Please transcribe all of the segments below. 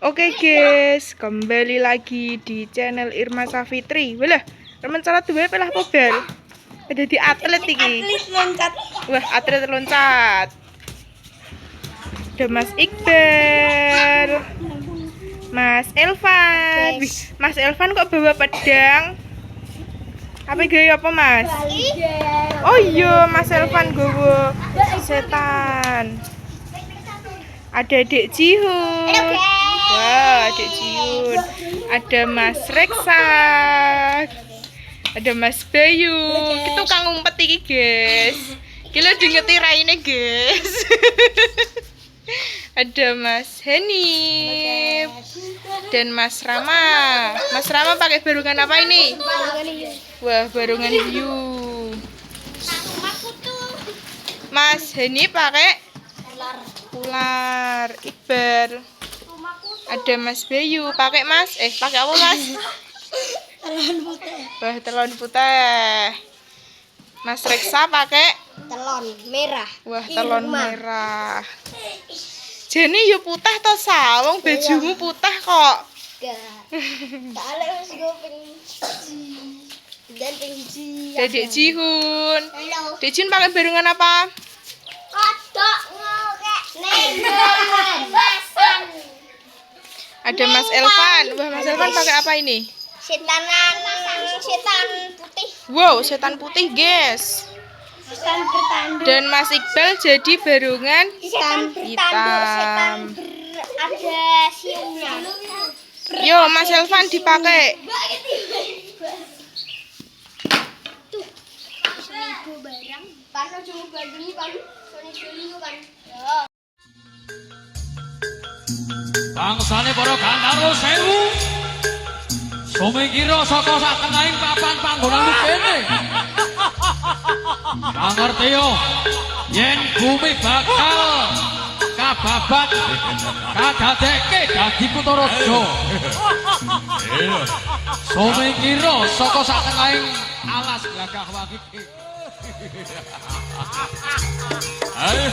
Oke guys, kembali lagi di channel Irma Safitri. Walah, teman salat duwe pelah pobel. Ada di atlet iki. Atlet loncat. Wah, atlet loncat. Ada Mas Iqbal, Mas Elvan. Wih, Mas Elvan kok bawa pedang? Apa gaya apa Mas? Oh iya, Mas Elvan gowo setan. Ada Dek Jihun. Wah, Dek Jihun. Ada Mas Reksa. Ada Mas Bayu. Kita kang ngumpet iki, guys. Kilo dingeti raine, guys. Ada Mas Heni dan Mas Rama. Mas Rama pakai barungan apa ini? Wah, barungan hiu. Mas Heni pakai ular. Iqbal. Ada Mas Bayu pakai pakai apa Mas? Telon putih. Wah, telon putih. Mas Reksa pakai Telon merah. wah, telon merah. Jene yo putih to sawung, bajumu putih kok. Soalnya masih gue pengen dan pengen Dek Jihun. Dek Jihun pakai barungan apa? kodok ngokek nenggolan masan. Ada Mas Elvan. Wah, Mas Elvan pakai apa ini? Setan putih. Wow, setan putih, guys. Setan bertanduk. Dan Mas Iqbal jadi barungan Setan bertanduk. Setan ada siungnya. Yo, Mas Elvan dipakai. Tuh, seribu barang. Karena cuma bagi kan, soalnya beli kan. Bangsane para Gandharwa Sewu. Sumikira saka sak tengahing papan panggonan kene. Ngerti yo, yen bumi bakal kababat kadadekke dadi kutha raja. Sumikira saka sak tengahing alas glagah wangi. Ayo.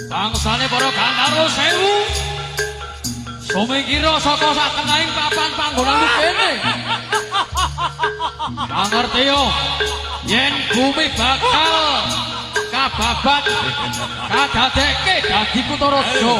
Bangsane para Gandharwa Sewu. Sumingkira saka sakenahing papan panggonan kene. Pangertiyo yen bumi bakal kababat kadadekke dadi Kutaraja.